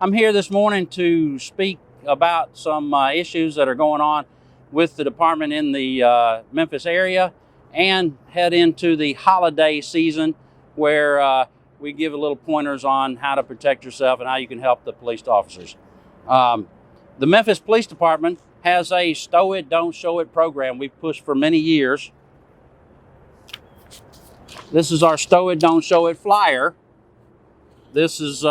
I'm here this morning to speak about some issues that are going on with the department in the Memphis area and head into the holiday season where we give a little pointers on how to protect yourself and how you can help the police officers. The Memphis Police Department has a Stow It, Don't Show It program we've pushed for many years. This is our Stow It, Don't Show It flyer. This is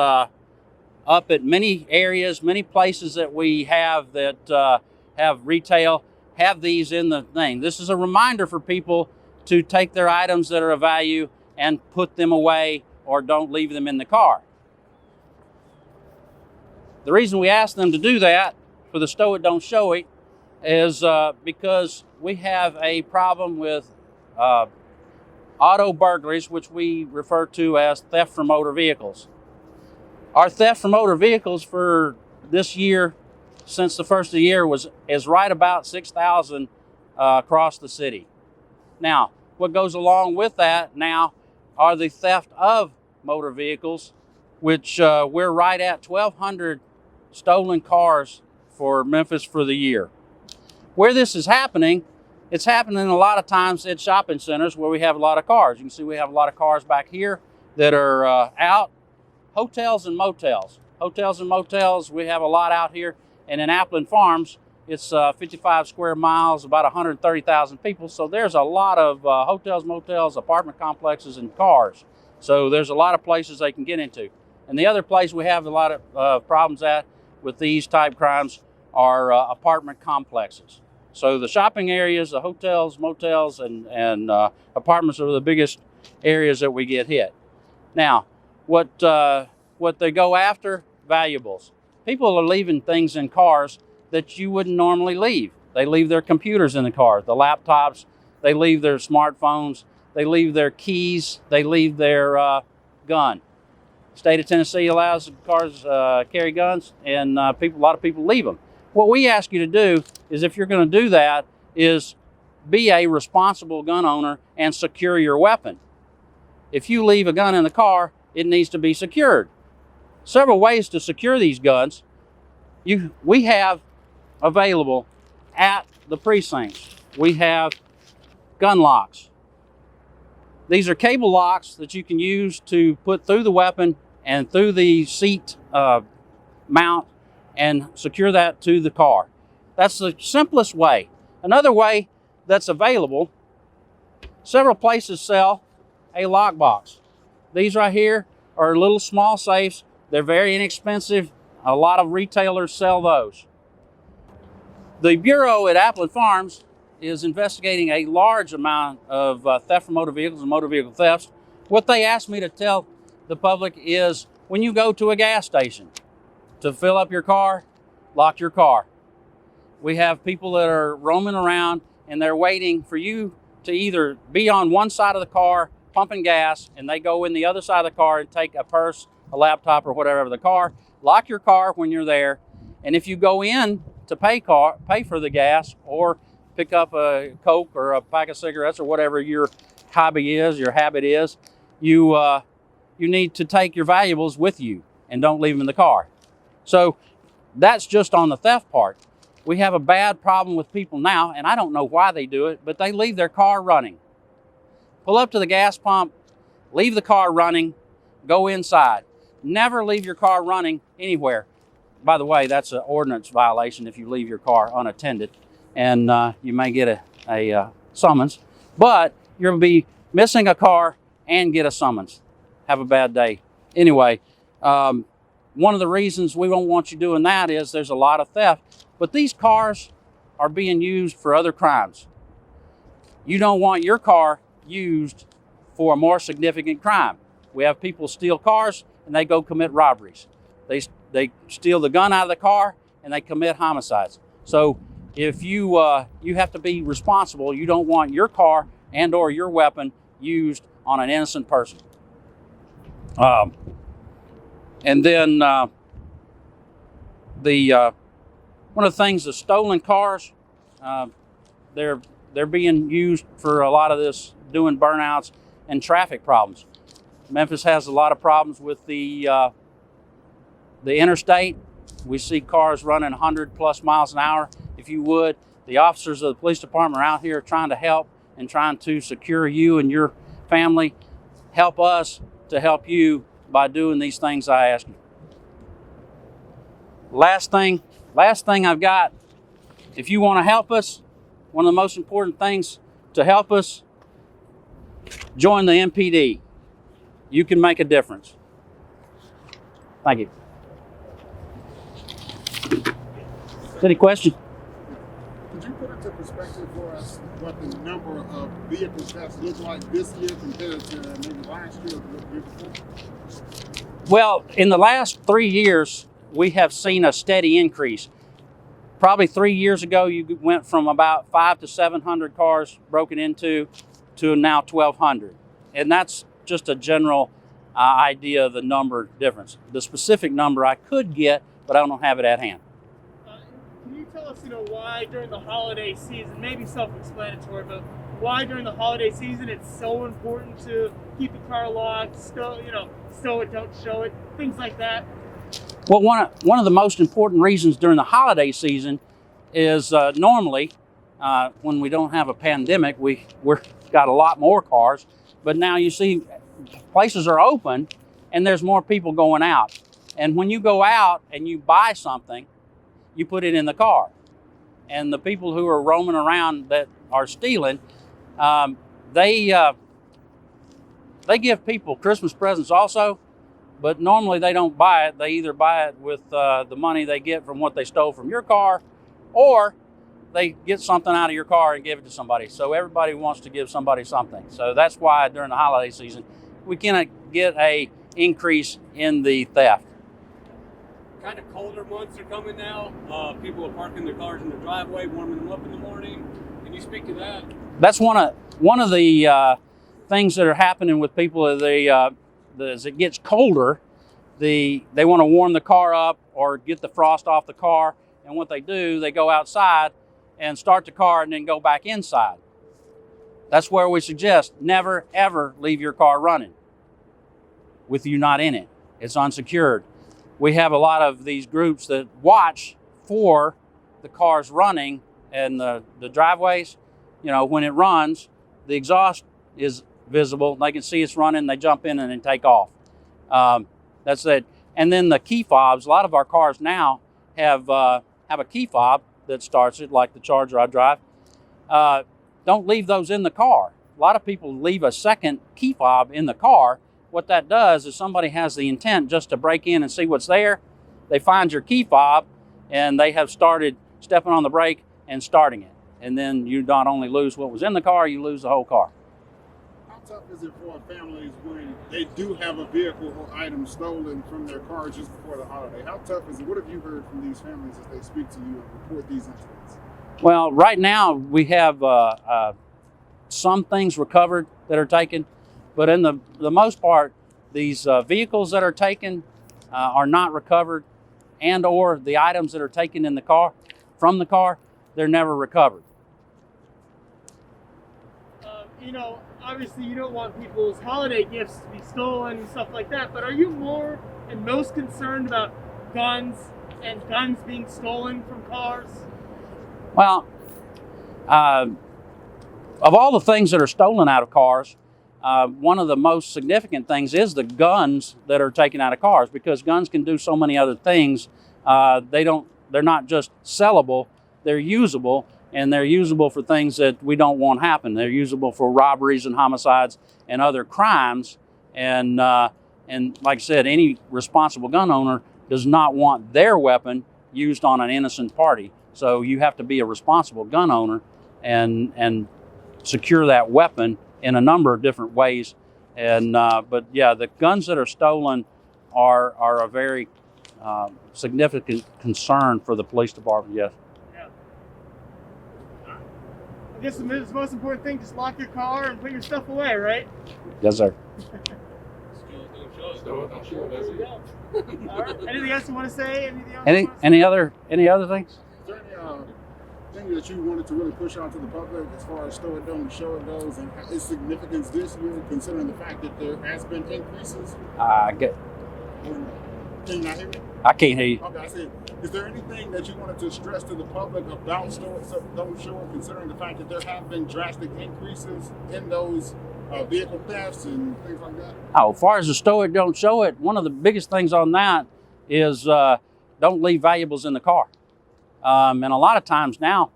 up at many areas, many places that we have that have retail, have these in the thing. This is a reminder for people to take their items that are of value and put them away or don't leave them in the car. The reason we ask them to do that for the Stow It, Don't Show It is because we have a problem with auto burglaries, which we refer to as theft from motor vehicles. Our theft from motor vehicles for this year, since the first of the year, is right about 6,000 across the city. Now, what goes along with that now are the theft of motor vehicles, which we're right at 1,200 stolen cars for Memphis for the year. Where this is happening, it's happening a lot of times at shopping centers where we have a lot of cars. You can see we have a lot of cars back here that are out. Hotels and motels. Hotels and motels, we have a lot out here. And in Appleton Farms, it's 55 square miles, about 130,000 people. So there's a lot of hotels, motels, apartment complexes, and cars. So there's a lot of places they can get into. And the other place we have a lot of problems at with these type crimes are apartment complexes. So the shopping areas, the hotels, motels, and apartments are the biggest areas that we get hit. Now, what they go after? Valuables. People are leaving things in cars that you wouldn't normally leave. They leave their computers in the car, the laptops, they leave their smartphones, they leave their keys, they leave their gun. State of Tennessee allows cars carry guns, and a lot of people leave them. What we ask you to do is, if you're going to do that, is be a responsible gun owner and secure your weapon. If you leave a gun in the car, it needs to be secured. Several ways to secure these guns we have available at the precincts. We have gun locks. These are cable locks that you can use to put through the weapon and through the seat mount and secure that to the car. That's the simplest way. Another way that's available, several places sell a lockbox. These right here are little small safes. They're very inexpensive. A lot of retailers sell those. The Bureau at Appleton Farms is investigating a large amount of theft from motor vehicles and motor vehicle thefts. What they asked me to tell the public is, when you go to a gas station to fill up your car, lock your car. We have people that are roaming around and they're waiting for you to either be on one side of the car pumping gas, and they go in the other side of the car and take a purse, a laptop, or whatever the car. Lock your car when you're there, and if you go in to pay for the gas or pick up a Coke or a pack of cigarettes or whatever your hobby is, your habit is, you need to take your valuables with you and don't leave them in the car. So that's just on the theft part. We have a bad problem with people now, and I don't know why they do it, but they leave their car running. Pull up to the gas pump, leave the car running, go inside. Never leave your car running anywhere. By the way, that's an ordinance violation if you leave your car unattended, and you may get a summons, but you'll be missing a car and get a summons. Have a bad day. Anyway, one of the reasons we don't want you doing that is there's a lot of theft, but these cars are being used for other crimes. You don't want your car used for a more significant crime. We have people steal cars and they go commit robberies. They steal the gun out of the car and they commit homicides. So if you have to be responsible, you don't want your car and or your weapon used on an innocent person. And then one of the things, the stolen cars, they're being used for a lot of this, doing burnouts and traffic problems. Memphis has a lot of problems with the the interstate. We see cars running 100 plus miles an hour. If you would, the officers of the police department are out here trying to help and trying to secure you and your family. Help us to help you by doing these things I ask you. Last thing I've got, if you want to help us, one of the most important things to help us, join the MPD. You can make a difference. Thank you. Any question? Could you put into perspective for us what the number of vehicle thefts look like this year compared to maybe last year or the year before? Well, in the last 3 years, we have seen a steady increase. Probably 3 years ago, you went from about 500 to 700 cars broken into to now 1,200. And that's just a general idea of the number difference. The specific number I could get, but I don't have it at hand. Can you tell us, why during the holiday season, maybe self-explanatory, but why during the holiday season it's so important to keep the car locked, stow it, don't show it, things like that? Well, one of the most important reasons during the holiday season is normally when we don't have a pandemic, we're got a lot more cars, but now you see places are open and there's more people going out. And when you go out and you buy something, you put it in the car. And the people who are roaming around that are stealing, they give people Christmas presents also, but normally they don't buy it. They either buy it with the money they get from what they stole from your car, or they get something out of your car and give it to somebody. So everybody wants to give somebody something. So that's why during the holiday season, we cannot get a increase in the theft. Kind of colder months are coming now. People are parking their cars in the driveway, warming them up in the morning. Can you speak to that? That's one of the things that are happening with people. As it gets colder, they want to warm the car up or get the frost off the car. And what they do, they go outside and start the car and then go back inside. That's where we suggest never, ever leave your car running with you not in it. It's unsecured. We have a lot of these groups that watch for the cars running and the driveways. When it runs, the exhaust is visible. They can see it's running. They jump in and then take off. That's it. And then the key fobs. A lot of our cars now have a key fob that starts it, like the Charger I drive. Don't leave those in the car. A lot of people leave a second key fob in the car. What that does is somebody has the intent just to break in and see what's there. They find your key fob and they have started stepping on the brake and starting it. And then you not only lose what was in the car, you lose the whole car. How tough is it for families when they do have a vehicle or item stolen from their car just before the holiday? How tough is it? What have you heard from these families as they speak to you and report these incidents? Well, right now we have some things recovered that are taken. But in the most part, these vehicles that are taken are not recovered, and or the items that are taken in the car, from the car, they're never recovered. Obviously you don't want people's holiday gifts to be stolen and stuff like that, but are you more and most concerned about guns and guns being stolen from cars? Well, of all the things that are stolen out of cars, one of the most significant things is the guns that are taken out of cars, because guns can do so many other things. They're not just sellable, they're usable, and they're usable for things that we don't want happen. They're usable for robberies and homicides and other crimes. And like I said, any responsible gun owner does not want their weapon used on an innocent party. So you have to be a responsible gun owner and secure that weapon in a number of different ways. But yeah, the guns that are stolen are a very significant concern for the police department, yes. Yeah. I guess the most important thing, just lock your car and put your stuff away, right? Yes, sir. There we go. All right. Anything else you want to say? Any other things? Is there any thing that you wanted to really push out to the public as far as Stow It Don't Show It goes, and its significance this year, considering the fact that there has been increases? Can you not hear me? I can't hear you. Okay, I said, is there anything that you wanted to stress to the public about Stow It, Don't Show It, considering the fact that there have been drastic increases in those vehicle thefts and things like that? Oh, as far as the Stow It, Don't Show It, one of the biggest things on that is don't leave valuables in the car. And a lot of times now,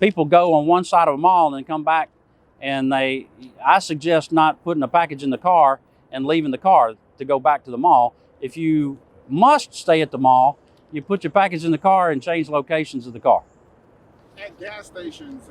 people go on one side of a mall and then come back, and I suggest not putting a package in the car and leaving the car to go back to the mall. If you must stay at the mall, you put your package in the car and change locations of the car. At gas stations,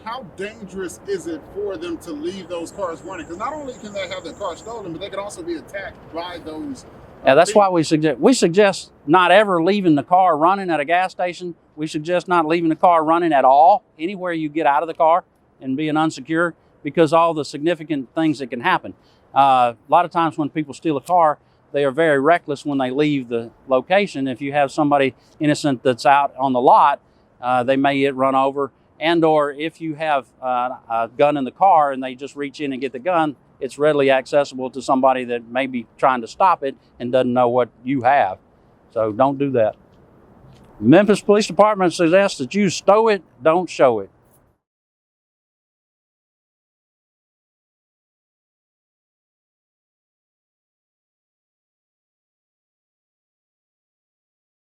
how dangerous is it for them to leave those cars running? Because not only can they have their car stolen, but they can also be attacked by those. Yeah, that's why we suggest not ever leaving the car running at a gas station. We suggest not leaving the car running at all, anywhere you get out of the car and being unsecure, because all the significant things that can happen. A lot of times when people steal a car, they are very reckless when they leave the location. If you have somebody innocent that's out on the lot, they may get run over. And or if you have a gun in the car and they just reach in and get the gun, it's readily accessible to somebody that may be trying to stop it and doesn't know what you have. So don't do that. Memphis Police Department suggests that you stow it, don't show it.